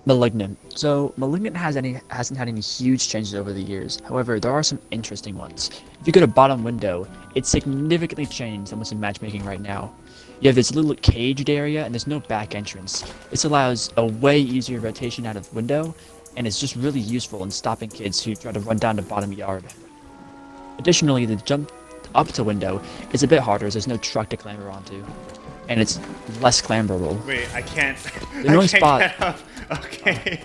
Malignant. So Malignant hasn't had any huge changes over the years. However, there are some interesting ones. If you go to bottom window, it's significantly changed than what's in matchmaking right now. You have this little caged area and there's no back entrance. This allows a way easier rotation out of window, and it's just really useful in stopping kids who try to run down to bottom yard. Additionally, the jump up to window is a bit harder as there's no truck to clamber onto, and it's less clamberable. Wait, I can't. The only spot. Get up. Okay.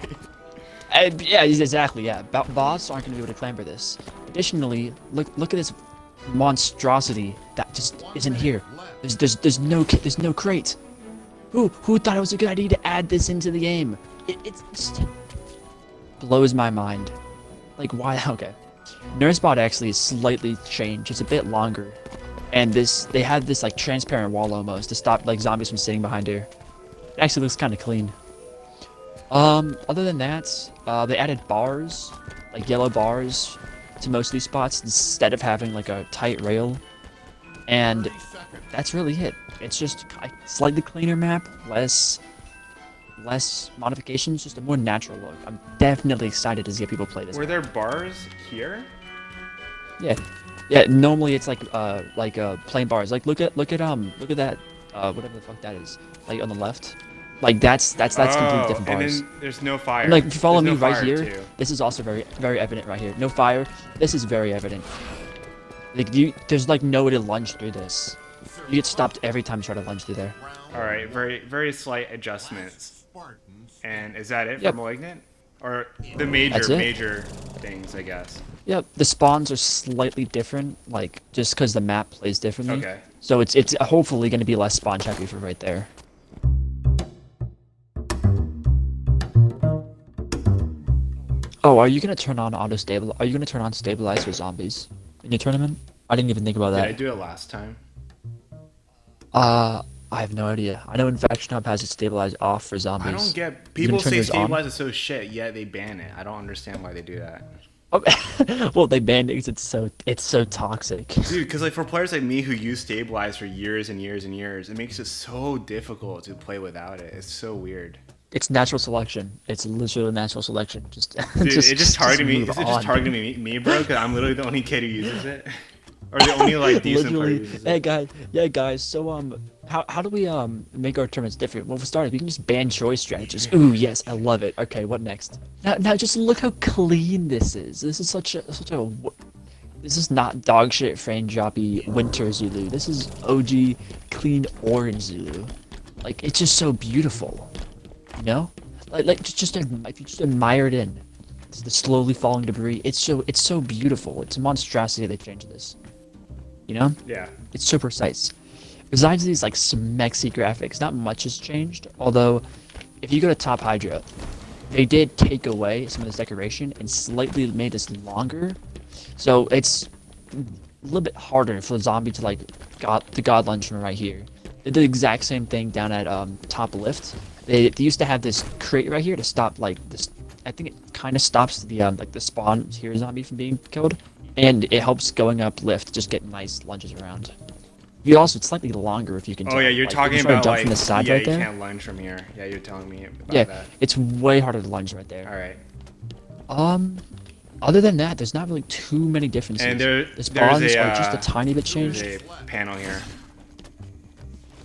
Yeah, exactly. Yeah, bots aren't going to be able to clamber this. Additionally, look at this monstrosity that just isn't here. There's no crate. Who thought it was a good idea to add this into the game? It just blows my mind. Like, why? Okay. Nurse bot actually is slightly changed. It's a bit longer, and they had this like transparent wall almost to stop like zombies from sitting behind her. It actually looks kind of clean. Other than that, they added bars, like yellow bars, to most of these spots instead of having like a tight rail, and that's really it. It's just a slightly cleaner map, less modifications, just a more natural look. I'm definitely excited to see people play this. Were there bars here? Yeah. Normally it's like plain bars. Like look at that whatever the fuck that is. Like on the left. Like that's completely different bars. And then there's no fire. And like if you follow There's me no right fire, here, too. this is also very evident right here. No fire. This is very evident. Like there's like no way to lunge through this. You get stopped every time you try to lunge through there. All right, very slight adjustments. And is that it Yep. for Malignant? Or the That's it. major things, I guess. Yep, the spawns are slightly different, like just because the map plays differently. Okay. So it's hopefully going to be less spawn heavy for right there. Oh, are you gonna turn on auto stabilize? Are you gonna turn on stabilize for zombies in your tournament? I didn't even think about Did I that. do it last time? I have no idea. I know Infection Hub has it stabilized off for zombies. I don't get. You People gonna turn say yours on? stabilize is so shit, yet they ban it. I don't understand why they do that. Oh, well, they banned it because it's so toxic. Dude, because like for players like me who use stabilize for years and years and years, it makes it so difficult to play without it. It's so weird. It's natural selection. It's literally natural selection. Just Dude, it just targeted me. move Is it on. just targeting me, bro? Because I'm literally the only kid who uses it, or the only like decent player who Literally, uses hey it. guys, yeah guys. So how do we make our tournaments different? Well, for starters, we can just ban choice strategies. Ooh, yes, I love it. Okay, what next? Now just look how clean this is. This is this is not dog shit frame joppy winter Zulu. This is OG clean orange Zulu. Like it's just so beautiful, you know? Just if you just admire it in. It's the slowly falling debris. It's so beautiful. It's a monstrosity they changed this. You know? Yeah. It's so precise. Besides these like smexy graphics, not much has changed. Although, if you go to Top Hydra, they did take away some of this decoration and slightly made this longer. So it's a little bit harder for the zombie to like the god lunge from right here. They did the exact same thing down at top lift. They used to have this crate right here to stop like this. I think it kind of stops the like the spawn here zombie from being killed, and it helps going up lift just get nice lunges around. You also it's slightly longer if you can. Oh tell. yeah, you're Like, talking if you try to about jump like from the side yeah, right you there. can't lunge from here. Yeah, you're telling me about Yeah, that. it's way harder to lunge right there. All right. Other than that, there's not really too many differences. And The spawns there's are just a tiny bit changed. There's a panel here.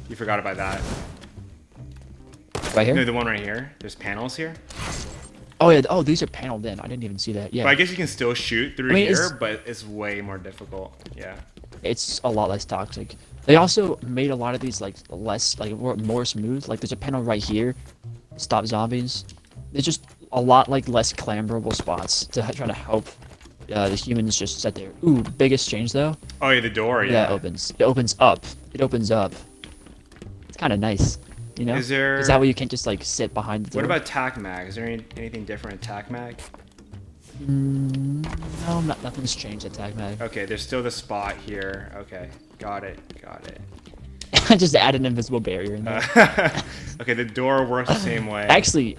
You forgot about that. Right here? No, the one right here. There's panels here. Oh yeah, oh these are paneled in. I didn't even see that. Yeah. But I guess you can still shoot through I mean, here, it's- but it's way more difficult. Yeah. It's a lot less toxic. They also made a lot of these like less like more smooth. Like there's a panel right here, stop zombies. There's just a lot like less clamberable spots to try to help the humans just sit there. Ooh, biggest change though. Oh yeah, the door. Yeah, Yeah. it opens. It opens up. It opens up. It's kind of nice, you know. Is there? Is that way you can't just like sit behind the door? What about tac mag? Is there anything different in tac mag? No, nothing's changed at Tag Mag. Okay, there's still the spot here. Okay, got it. I just add an invisible barrier in there. Okay, the door works the same way. Actually,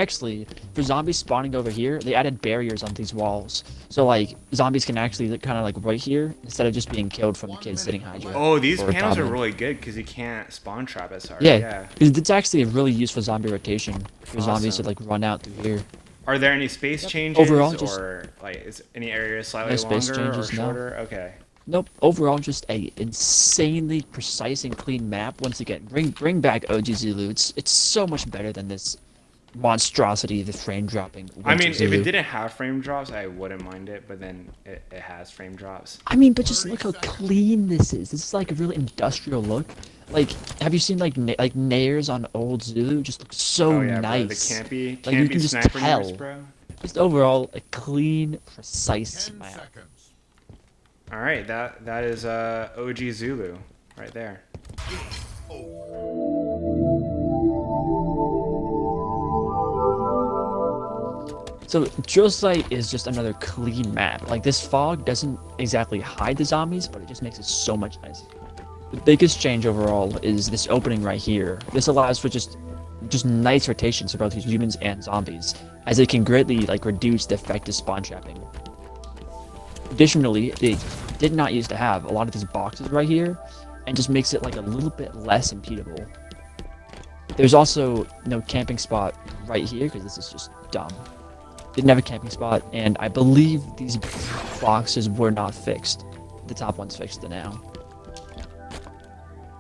Actually, for zombies spawning over here, they added barriers on these walls. So like zombies can actually kind of like right here instead of just being killed from the kids sitting Hydra. Oh, these or panels are Goblin. really good because you can't spawn trap as hard. Yeah, Yeah. it's actually a really useful zombie rotation for zombies to Awesome. like run out through here. Are there any space changes Overall, just- or like is any area slightly No space longer changes, or no. shorter? Okay. Nope. Overall, just a insanely precise and clean map. Once again, bring back OG Zulu. It's so much better than this monstrosity, the frame dropping. I mean, Winter if Zulu. it didn't have frame drops, I wouldn't mind it, but then it has frame drops. I mean, but just look how clean this is. This is like a really industrial look. Like, have you seen like like Nairs on old Zulu? Just look so Oh yeah, nice. bro, the Like, you campy can just sniper tell. nose, bro. Just overall, a clean, precise 10 map. seconds. All right, that is OG Zulu right there. So Drill Site is just another clean map. Like, this fog doesn't exactly hide the zombies, but it just makes it so much nicer. The biggest change overall is this opening right here. This allows for just nice rotations for both humans and zombies, as it can greatly like reduce the effective spawn trapping. Additionally, they did not used to have a lot of these boxes right here, and just makes it like a little bit less impedable. There's also no camping spot right here because this is just dumb. Didn't have a camping spot, and I believe these boxes were not fixed. The top one's fixed now.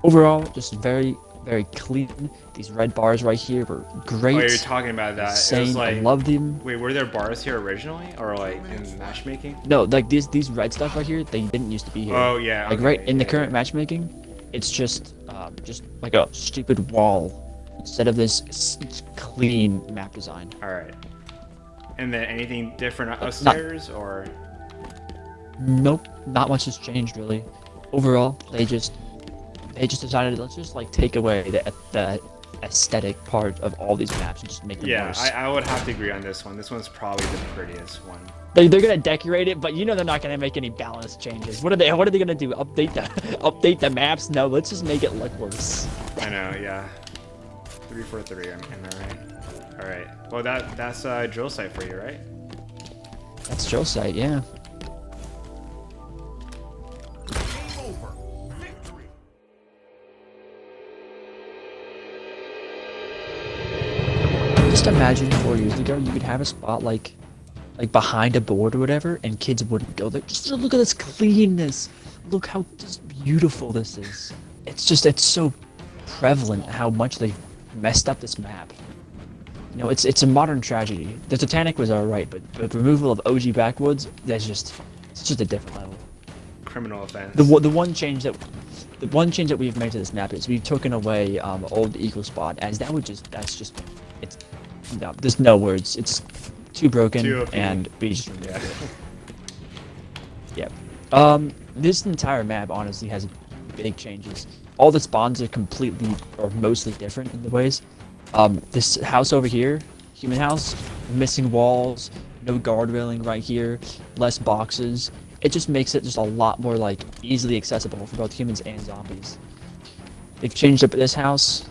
Overall, just very, very clean. These red bars right here were great. Oh, you're talking about that. It Insane. was like, I love them. wait, were there bars here originally, or like in matchmaking? No, like these red stuff right here, they didn't used to be here. Oh yeah. Like okay, right in the yeah, current yeah. matchmaking, it's just like a stupid wall instead of this clean map design. All right. And then anything different not- upstairs, or? Nope, not much has changed really. Overall, they just decided, let's just like take away the aesthetic part of all these maps and just make them Yeah, worse. I would have to agree on this one. This one's probably the prettiest one. They're gonna decorate it, but you know they're not gonna make any balance changes. What are they gonna do? Update the maps? No, let's just make it look worse. I know, yeah. 3 for 3, am I right? All right. Well, that's drill site for you, right? That's Drill Site, yeah. Game over. Victory. Just imagine 4 years ago you could have a spot like behind a board or whatever, and kids wouldn't go there. Just look at this cleanness. Look how just beautiful this is. It's so prevalent how much they messed up this map. You know, it's a modern tragedy. The Titanic was alright, but the removal of OG backwoods, it's just a different level. Criminal offense. The one change that we've made to this map is we've taken away old eagle spot, as it's no, there's no words. It's too broken, Too OP. and we just removed Yeah. it. Yep. This entire map honestly has big changes. All the spawns are completely or mostly different in the ways. This house over here, human house, missing walls, no guard railing right here, less boxes. It just makes it just a lot more like easily accessible for both humans and zombies. They've changed up this house.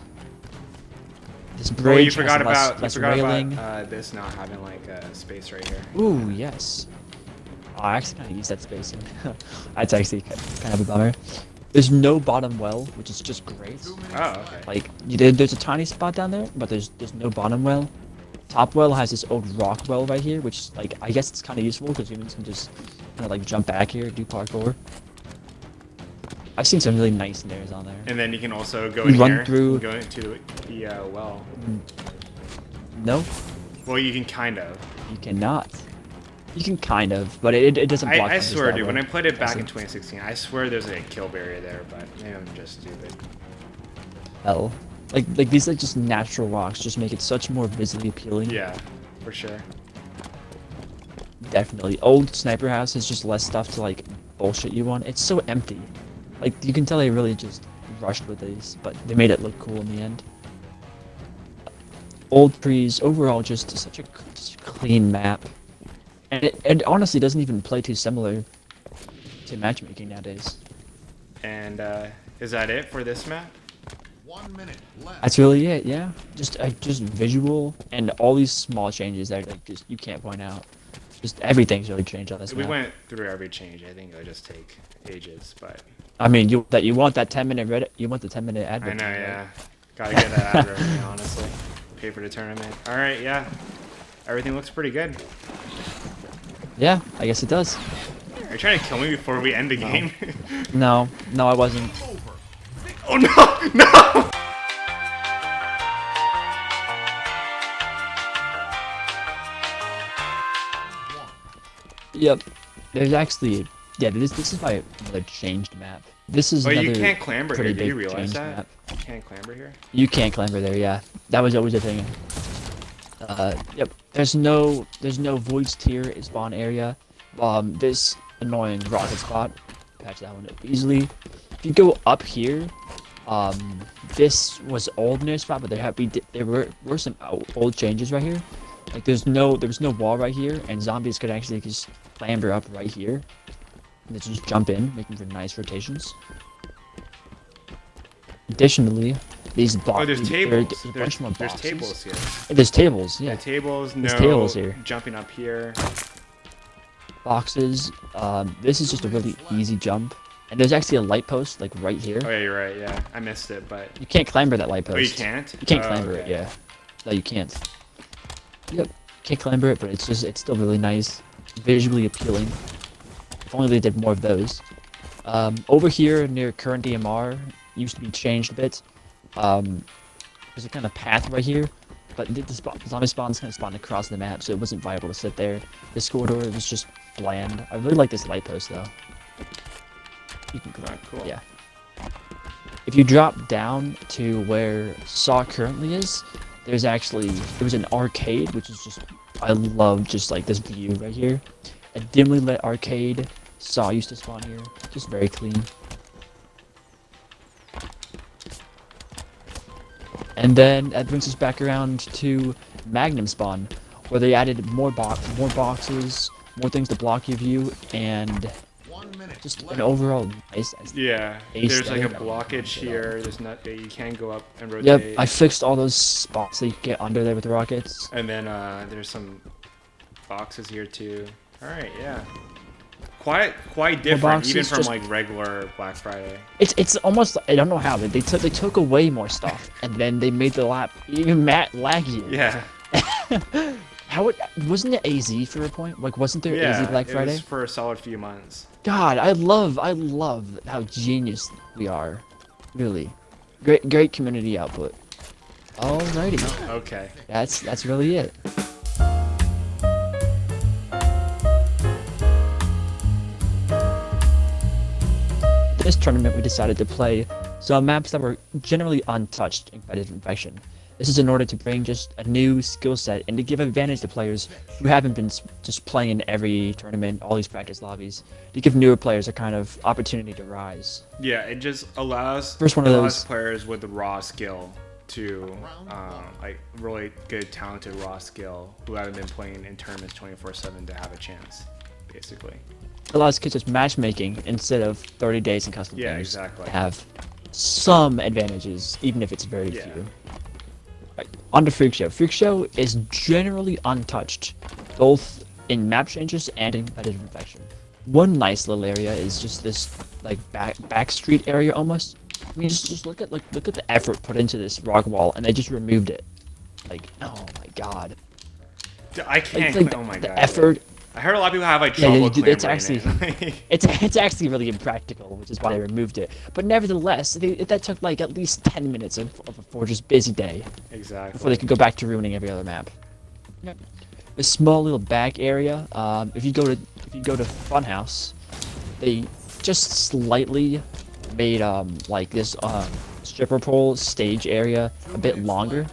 This Oh, bridge you forgot has less, about less railing. this not having like a space right here. Ooh, yes. Oh, I actually kind of use that spacing. That's actually kind of a bummer. There's no bottom well, which is just great. Oh, okay. Like, there's a tiny spot down there, but there's no bottom well. Top well has this old rock well right here, which, like, I guess it's kind of useful because humans can just kind of like jump back here, do parkour. I've seen some really nice layers on there. And then you can also go You in run here, through- go into the well. No, Well, you can kind of. you cannot. You can kind of, but it doesn't block. I from this swear, dude, level. when I played it back in Doesn't. 2016, I swear there's a kill barrier there, but maybe I'm just stupid. Hell. Like these like just natural rocks just make it such more visually appealing. Yeah, for sure. Definitely. Old sniper house is just less stuff to like bullshit you on. It's so empty. Like you can tell they really just rushed with these, but they made it look cool in the end. Old trees, overall just such a clean map. And it honestly doesn't even play too similar to matchmaking nowadays. And is that it for this map? 1 minute left. That's really it. Yeah, just visual and all these small changes that like just you can't point out. Just everything's really changed on this We map. went through every change. I think it would just take ages, but I mean, you want that 10-minute Reddit, you want the 10-minute ad. I know, right? yeah. Gotta get that ad revenue, honestly. Pay for the tournament. All right, yeah. Everything looks pretty good. Yeah, I guess it does. Are you trying to kill me before we end the game? No, I wasn't. Over. Oh no, no! Yep. There's actually, yeah. This is my another changed map. This is Oh, another you can't clamber pretty here. Do you big realize changed that? map. You can't clamber here? You can't clamber there. Yeah, that was always a thing. Yep. There's no voids tier spawn area. This annoying rocket spot. Patch that one up easily. If you go up here, this was old near spot, but there were some old changes right here. Like there was no wall right here, and zombies could actually just clamber up right here. And they just jump in, making for nice rotations. Additionally, these boxes. Oh, there's tables. There's a bunch more There's boxes. tables here. There's tables, yeah. Yeah, tables, no There's tables here. jumping up here. Boxes. This is just a really easy jump. And there's actually a light post, like right here. Oh yeah, you're right, yeah. I missed it, but... You can't clamber that light post. Oh, you can't? You can't Oh, clamber it, okay. yeah. No, you can't. Yep. Can't clamber it, but it's still really nice. Visually appealing. If only they did more of those. Over here near current DMR, used to be changed a bit. There's a kind of path right here, but the zombie spawns kind of spawned across the map, so it wasn't viable to sit there. This corridor was just bland. I really like this light post though. You can Oh, cool. Yeah. If you drop down to where Saw currently is, there was an arcade, which is just, I love just like this view right here. A dimly lit arcade. Saw used to spawn here. Just very clean. And then that brings us back around to Magnum spawn, where they added more boxes, more things to block your view, and 1 minute just left. an overall nice. Yeah, Ace there's like a there. blockage here. There's not... You can go up and rotate. Yep, I fixed all those spots so you can get under there with the rockets. And then there's some boxes here too. All right, yeah. Quite different, boxes, even from just- like regular Black Friday. It's almost, I don't know how, but they took away more stuff, and then they made the lap even laggier. Yeah, Wasn't it AZ for a point? Like, wasn't there yeah. AZ Black It Friday? was for a solid few months. God, I love how genius we are. Really, great community output. Alrighty, Okay. that's really it. This tournament we decided to play some maps that were generally untouched in competitive infection. This is in order to bring just a new skill set and to give advantage to players who haven't been just playing every tournament, all these practice lobbies, to give newer players a kind of opportunity to rise. Yeah, it just allows First one of allows those. players with the raw skill to like really good, talented raw skill who haven't been playing in tournaments 24/7 to have a chance, basically. It allows kids just matchmaking instead of 30 days in custom Yeah, games exactly. to have some advantages, even if it's very Yeah. few. Right, on to Freak Show. Freak Show is generally untouched, both in map changes and in competitive infection. One nice little area is just this like back street area almost. I mean, just look at the effort put into this rock wall, and they just removed it. Like, oh my god. I can't. Like, Oh my the god. effort. I heard a lot of people have like Yeah, trouble it's clambering actually it. it's actually really impractical, which is why they removed it. But nevertheless, that took like at least 10 minutes of a Forge's busy day Exactly. before they could go back to ruining every other map. A small little back area. If you go to Funhouse, they just slightly made like this stripper pole stage area a bit longer,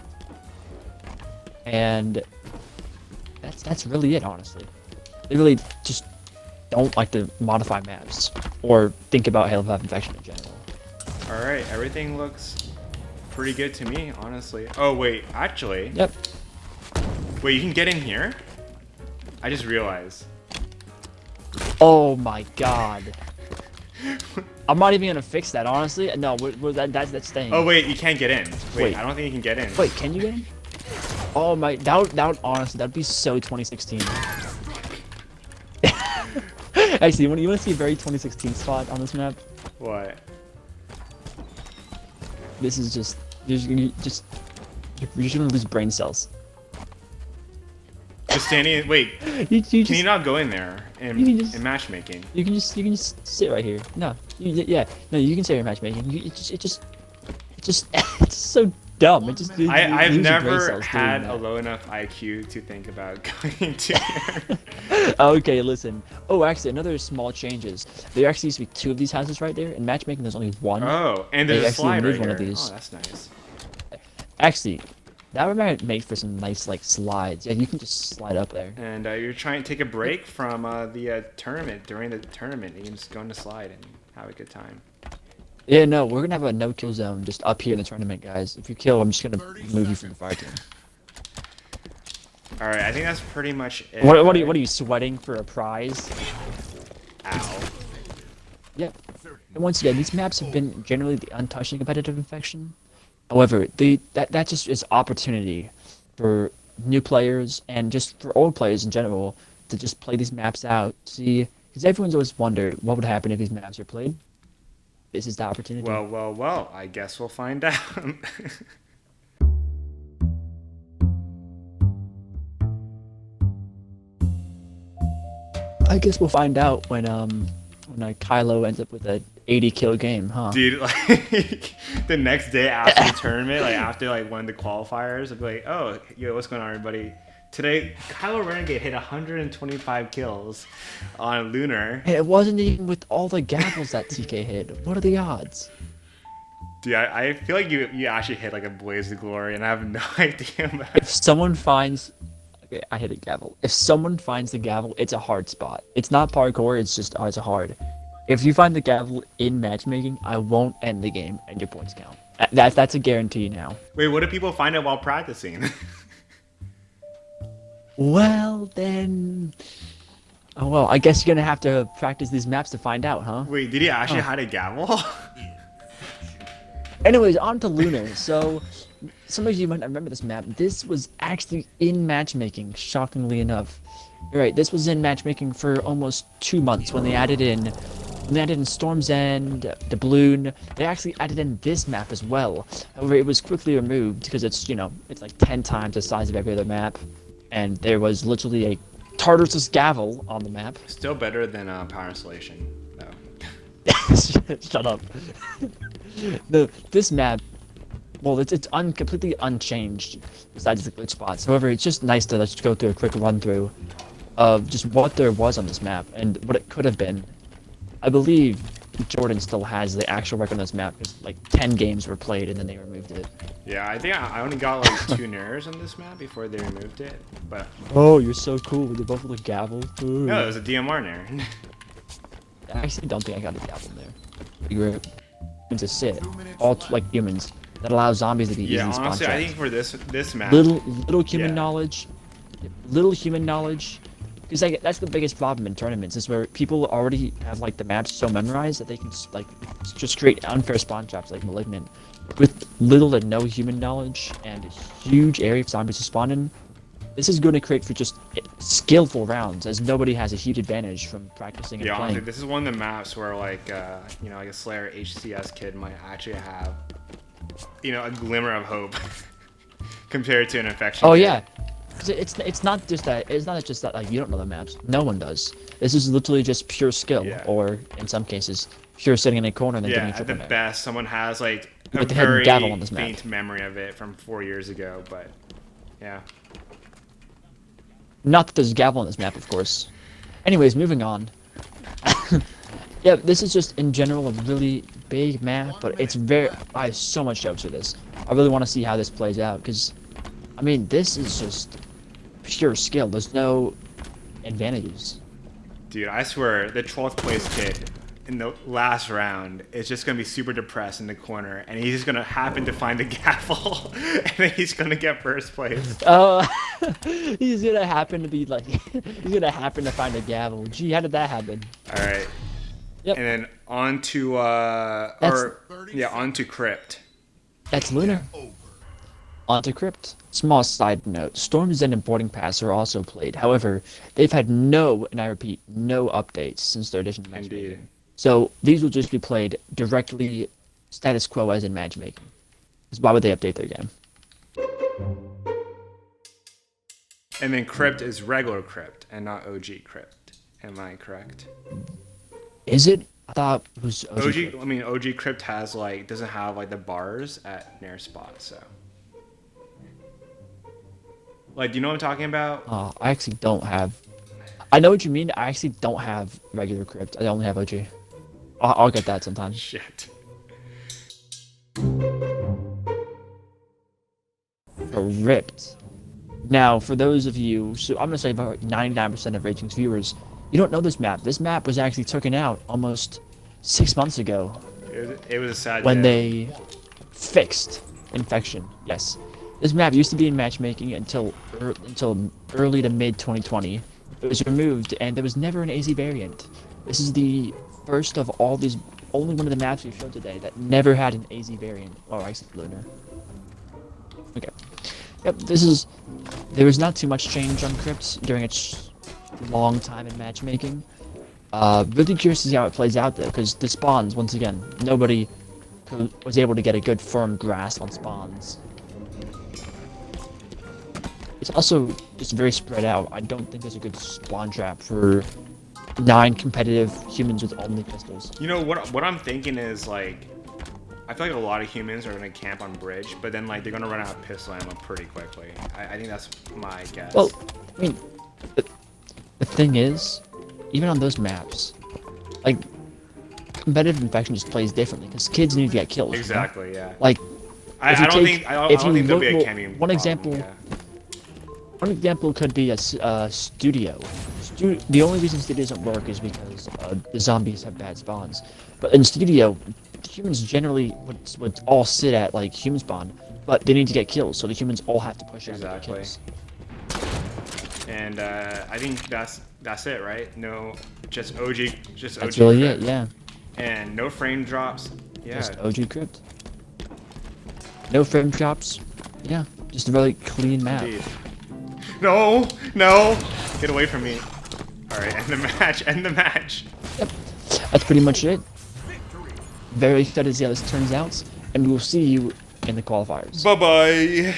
and that's really it, honestly. They really just don't like to modify maps or think about Halo 5 Infection in general. All right, everything looks pretty good to me, honestly. Oh wait, actually. Yep. Wait, you can get in here? I just realized. Oh my god. I'm not even gonna fix that, honestly. No, that's staying. Oh wait, you can't get in. Wait, Wait. I don't think you can get in. Wait, can you get in? Oh my, that would honestly, that'd be so 2016. Actually, you want to see a very 2016 spot on this map? What? This is just, you're just gonna lose brain cells. Just standing. Wait. You Can you not go in there in, you can just- in matchmaking? You can just sit right here. No, yeah, no, you can say your matchmaking. It's so dumb. It just I've lose your brain never cells doing had a that. low enough IQ to think about going to here. Okay, listen. Oh, actually, another small changes. There actually used to be 2 of these houses right there. In matchmaking, there's only 1. Oh, and They there's a actually slide right removed one here. of these. Oh, that's nice. Actually, that would make for some nice like slides. Yeah, you can just slide up there. And you're trying to take a break from the tournament. During the tournament, you can just go on the slide and have a good time. Yeah, no, we're gonna have a no-kill zone just up here in the tournament, guys. If you kill, I'm just gonna move you from the fire team. All right, I think that's pretty much it. What are right? you sweating for a prize? Ow. Yep. And once again, these maps have been generally the untouched and competitive infection. However, that just is opportunity for new players and just for old players in general to just play these maps out. See, because everyone's always wondered what would happen if these maps are played. This is the opportunity. Well, I guess we'll find out. I guess we'll find out when Kylo ends up with a 80 kill game, huh? Dude, like the next day after the tournament, like after like one of the qualifiers, I'd be like, oh, yo, what's going on, everybody? Today, Kylo Renegade hit 125 kills on Lunar. And it wasn't even with all the gavels that TK hit. What are the odds? Dude, I feel like you actually hit like a blaze of glory, and I have no idea about it. If someone finds... Okay, I hit a gavel. If someone finds the gavel, it's a hard spot. It's not parkour, it's just it's hard. If you find the gavel in matchmaking, I won't end the game and your points count. That's a guarantee now. Wait, what do people find it while practicing? Well, then... Oh, well, I guess you're gonna have to practice these maps to find out, huh? Wait, did he actually hide a gavel? Anyways, on to Lunar. So, some of you might not remember this map. This was actually in matchmaking, shockingly enough. Right, this was in matchmaking for almost 2 months when they added in Storm's End, Doubloon. They actually added in this map as well. However, it was quickly removed because it's, it's like 10 times the size of every other map. And there was literally a Tartarus gavel on the map. Still better than Power Installation, though. Shut up. This map, well, it's completely unchanged besides the glitch spots. However, it's just nice to just go through a quick run through of just what there was on this map and what it could have been. I believe Jordan still has the actual record on this map because like 10 games were played and then they removed it. Yeah, I think I only got like 2 mirrors on this map before they removed it. But Oh, you're so cool. They both with a gavel. Ooh. no, it was a DMR mirror. I actually don't think I got a gavel there. You're to sit, all like humans. That allows zombies to be Yeah, easy honestly, spawn I traps. think for this map, Little human Yeah. knowledge, because like that's the biggest problem in tournaments is where people already have like the maps so memorized that they can just create unfair spawn traps like Malignant with little to no human knowledge and a huge area of zombies to spawn in. This is going to create for just skillful rounds as nobody has a huge advantage from practicing and yeah, playing. honestly, this is one of the maps where like like a Slayer HCS kid might actually have a glimmer of hope compared to an infection. Oh kid. yeah. It's not just that like you don't know the maps. No one does. This is literally just pure skill, Yeah. or in some cases, pure sitting in a corner and then Yeah, getting a at triple the there. best, someone has like a With the hidden very gavel on this map. faint memory of it from 4 years ago, but yeah. Not that there's a gavel on this map, of course. Anyways, moving on. Yeah, this is just in general a really big map, but it's I have so much jokes for this. I really want to see how this plays out because, I mean, this is just pure skill. There's no advantages. Dude, I swear, the 12th place kid in the last round is just going to be super depressed in the corner, and he's just going to happen to find the gavel, and then he's going to get first place. Oh, he's gonna happen to be like, he's gonna happen to find a gavel. Gee, how did that happen? All right. Yep. And then on to That's- on to Crypt. That's Lunar. On to Crypt. Small side note, Storms and Boarding Pass are also played. However, they've had no, and I repeat, no updates since their addition to matchmaking. Indeed. So these will just be played directly status quo as in matchmaking. Because why would they update their game? And then Crypt is regular Crypt and not OG Crypt. Am I correct? Is it? I thought it was OG, I mean, OG Crypt has like doesn't have like the bars at near spots. So, like, do you know what I'm talking about? I actually don't have. I know what you mean. I actually don't have regular Crypt. I only have OG. I'll get that sometime. Shit. Ripped. Now, for those of you, so I'm gonna say about 99% of Ratings viewers, you don't know this map. This map was actually taken out almost 6 months ago It was a sad when day. they fixed infection. Yes, this map used to be in matchmaking until early to mid 2020. It was removed, and there was never an AZ variant. This is the first of all these, only one of the maps we've shown today that never had an AZ variant. Oh, I said Lunar. Okay. Yep, there was not too much change on Crypt during its long time in matchmaking. Really curious to see how it plays out though, because the spawns, once again, nobody was able to get a good firm grasp on spawns. It's also just very spread out. I don't think there's a good spawn trap for 9 competitive humans with only pistols. You know what I'm thinking is like, I feel like a lot of humans are gonna camp on bridge, but then like they're gonna run out of pistol ammo pretty quickly. I think that's my guess. Well, I mean, the thing is, even on those maps, like, competitive infection just plays differently because kids need to get kills. Exactly. You know? Yeah. Like, I if you don't take- think I don't if you think there'll be a look- camping one problem, example- yeah. One example could be a studio. The only reason studio doesn't work is because the zombies have bad spawns. But in studio, humans generally would all sit at like human spawn, but they need to get kills, so the humans all have to push out to get Exactly. kills. And I think that's it, right? No, just OG, That's really Crypt. it, yeah. And no frame drops. Yeah. Just OG Crypt. No frame drops. Yeah, just a really clean map. Indeed. No, no, get away from me. All right, end the match. End the match. Yep, that's pretty much it. Very excited to see how this turns out, and we will see you in the qualifiers. Bye bye.